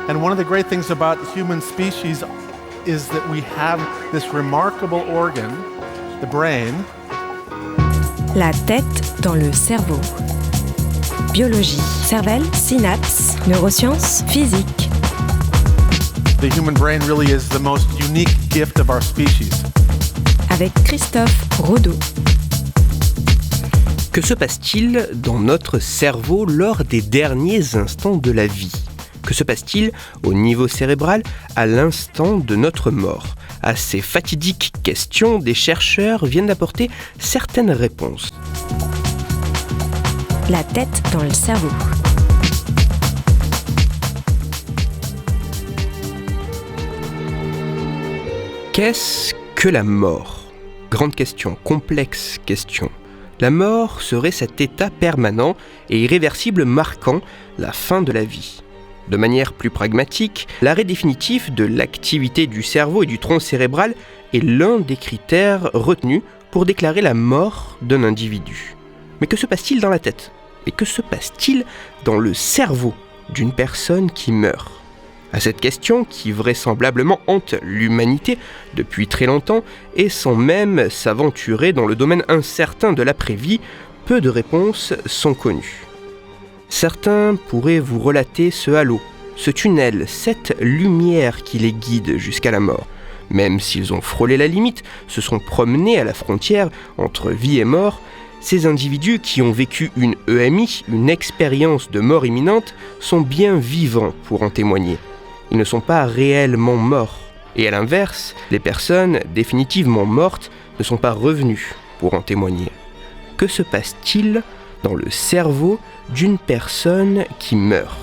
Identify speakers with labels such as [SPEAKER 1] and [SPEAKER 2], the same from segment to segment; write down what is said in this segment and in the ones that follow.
[SPEAKER 1] And one of the great things about human species is that we have this remarkable organ, the brain.
[SPEAKER 2] La tête dans le cerveau. Biologie, cervelle, synapses, neurosciences, physique.
[SPEAKER 1] The human brain really is the most unique gift of our species.
[SPEAKER 2] Avec Christophe Rodeau.
[SPEAKER 3] Que se passe-t-il dans notre cerveau lors des derniers instants de la vie ? Que se passe-t-il au niveau cérébral à l'instant de notre mort ? À ces fatidiques questions, des chercheurs viennent d'apporter certaines réponses.
[SPEAKER 2] La tête dans le cerveau.
[SPEAKER 3] Qu'est-ce que la mort ? Grande question, complexe question. La mort serait cet état permanent et irréversible marquant la fin de la vie. De manière plus pragmatique, l'arrêt définitif de l'activité du cerveau et du tronc cérébral est l'un des critères retenus pour déclarer la mort d'un individu. Mais que se passe-t-il dans la tête ? Et que se passe-t-il dans le cerveau d'une personne qui meurt ? À cette question, qui vraisemblablement hante l'humanité depuis très longtemps et sans même s'aventurer dans le domaine incertain de l'après-vie, peu de réponses sont connues. Certains pourraient vous relater ce halo, ce tunnel, cette lumière qui les guide jusqu'à la mort. Même s'ils ont frôlé la limite, se sont promenés à la frontière entre vie et mort, ces individus qui ont vécu une EMI, une expérience de mort imminente, sont bien vivants pour en témoigner. Ils ne sont pas réellement morts. Et à l'inverse, les personnes définitivement mortes ne sont pas revenues pour en témoigner. Que se passe-t-il dans le cerveau d'une personne qui meurt ?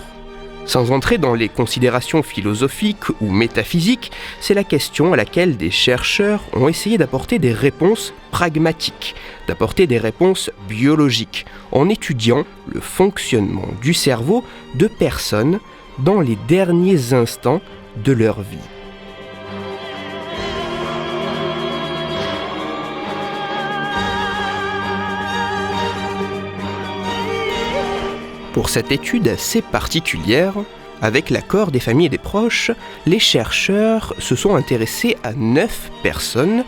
[SPEAKER 3] Sans entrer dans les considérations philosophiques ou métaphysiques, c'est la question à laquelle des chercheurs ont essayé d'apporter des réponses pragmatiques, d'apporter des réponses biologiques, en étudiant le fonctionnement du cerveau de personnes dans les derniers instants de leur vie. Pour cette étude assez particulière, avec l'accord des familles et des proches, les chercheurs se sont intéressés à 9 personnes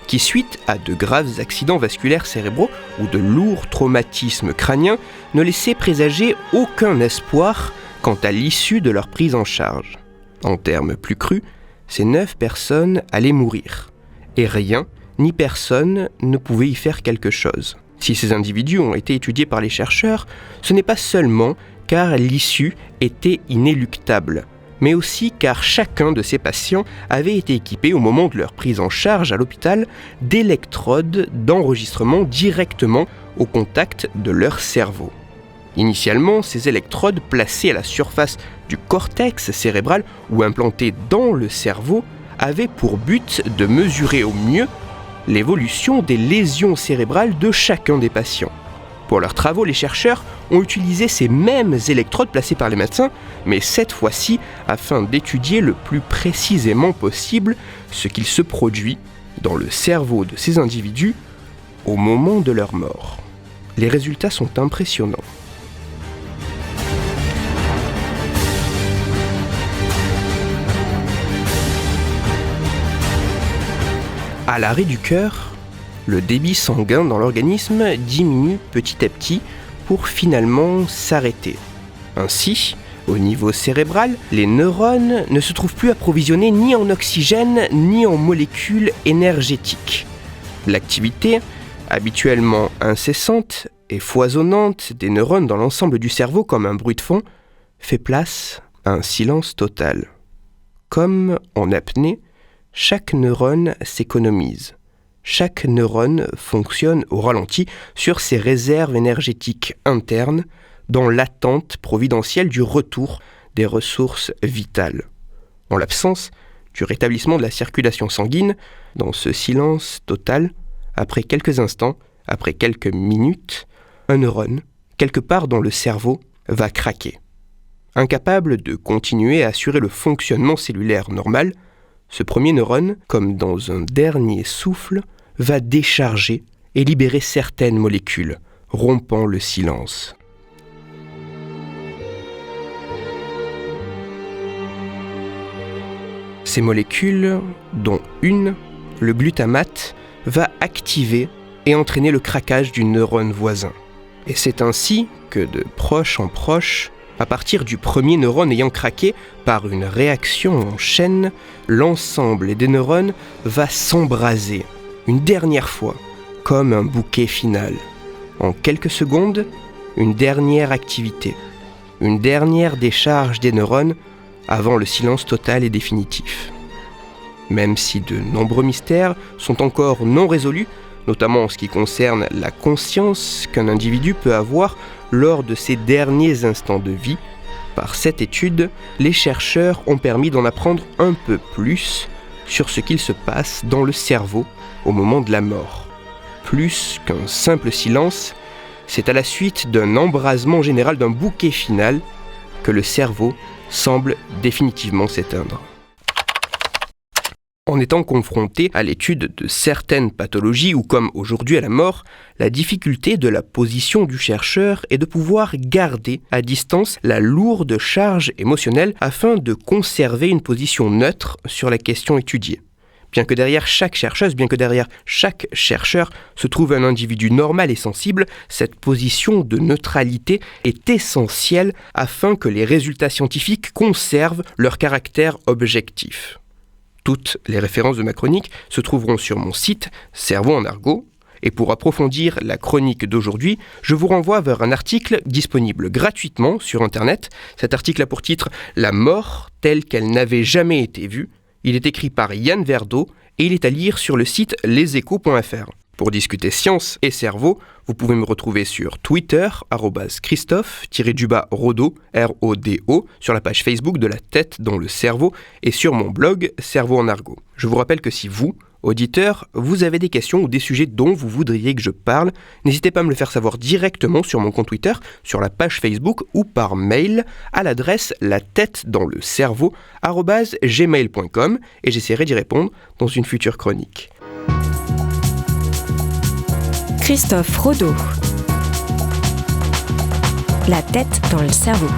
[SPEAKER 3] qui, suite à de graves accidents vasculaires cérébraux ou de lourds traumatismes crâniens, ne laissaient présager aucun espoir quant à l'issue de leur prise en charge. En termes plus crus, ces 9 personnes allaient mourir. Et rien, ni personne, ne pouvait y faire quelque chose. Si ces individus ont été étudiés par les chercheurs, ce n'est pas seulement car l'issue était inéluctable, mais aussi car chacun de ces patients avait été équipé au moment de leur prise en charge à l'hôpital d'électrodes d'enregistrement directement au contact de leur cerveau. Initialement, ces électrodes placées à la surface du cortex cérébral ou implantées dans le cerveau avaient pour but de mesurer au mieux l'évolution des lésions cérébrales de chacun des patients. Pour leurs travaux, les chercheurs ont utilisé ces mêmes électrodes placées par les médecins, mais cette fois-ci afin d'étudier le plus précisément possible ce qu'il se produit dans le cerveau de ces individus au moment de leur mort. Les résultats sont impressionnants. À l'arrêt du cœur, le débit sanguin dans l'organisme diminue petit à petit pour finalement s'arrêter. Ainsi, au niveau cérébral, les neurones ne se trouvent plus approvisionnés ni en oxygène ni en molécules énergétiques. L'activité, habituellement incessante et foisonnante des neurones dans l'ensemble du cerveau comme un bruit de fond, fait place à un silence total. Comme en apnée, chaque neurone s'économise. Chaque neurone fonctionne au ralenti sur ses réserves énergétiques internes dans l'attente providentielle du retour des ressources vitales. En l'absence du rétablissement de la circulation sanguine, dans ce silence total, après quelques instants, après quelques minutes, un neurone, quelque part dans le cerveau, va craquer. Incapable de continuer à assurer le fonctionnement cellulaire normal, ce premier neurone, comme dans un dernier souffle, va décharger et libérer certaines molécules, rompant le silence. Ces molécules, dont une, le glutamate, va activer et entraîner le craquage du neurone voisin. Et c'est ainsi que, de proche en proche, à partir du premier neurone ayant craqué, par une réaction en chaîne, l'ensemble des neurones va s'embraser, une dernière fois, comme un bouquet final. En quelques secondes, une dernière activité, une dernière décharge des neurones avant le silence total et définitif. Même si de nombreux mystères sont encore non résolus, notamment en ce qui concerne la conscience qu'un individu peut avoir lors de ses derniers instants de vie, par cette étude, les chercheurs ont permis d'en apprendre un peu plus sur ce qu'il se passe dans le cerveau au moment de la mort. Plus qu'un simple silence, c'est à la suite d'un embrasement général d'un bouquet final que le cerveau semble définitivement s'éteindre. En étant confronté à l'étude de certaines pathologies ou comme aujourd'hui à la mort, la difficulté de la position du chercheur est de pouvoir garder à distance la lourde charge émotionnelle afin de conserver une position neutre sur la question étudiée. Bien que derrière chaque chercheuse, bien que derrière chaque chercheur se trouve un individu normal et sensible, cette position de neutralité est essentielle afin que les résultats scientifiques conservent leur caractère objectif. Toutes les références de ma chronique se trouveront sur mon site Cerveau en argot. Et pour approfondir la chronique d'aujourd'hui, je vous renvoie vers un article disponible gratuitement sur Internet. Cet article a pour titre « La mort telle qu'elle n'avait jamais été vue ». Il est écrit par Yann Verdeau et il est à lire sur le site leséchos.fr. Pour discuter science et cerveau, vous pouvez me retrouver sur Twitter, @Christophe-Rodo, R-O-D-O, sur la page Facebook de La Tête dans le Cerveau et sur mon blog Cerveau en argot. Je vous rappelle que si vous, auditeurs, vous avez des questions ou des sujets dont vous voudriez que je parle, n'hésitez pas à me le faire savoir directement sur mon compte Twitter, sur la page Facebook ou par mail à l'adresse latettedanslecerveau@gmail.com et j'essaierai d'y répondre dans une future chronique.
[SPEAKER 2] Christophe Rodo. La tête dans le cerveau.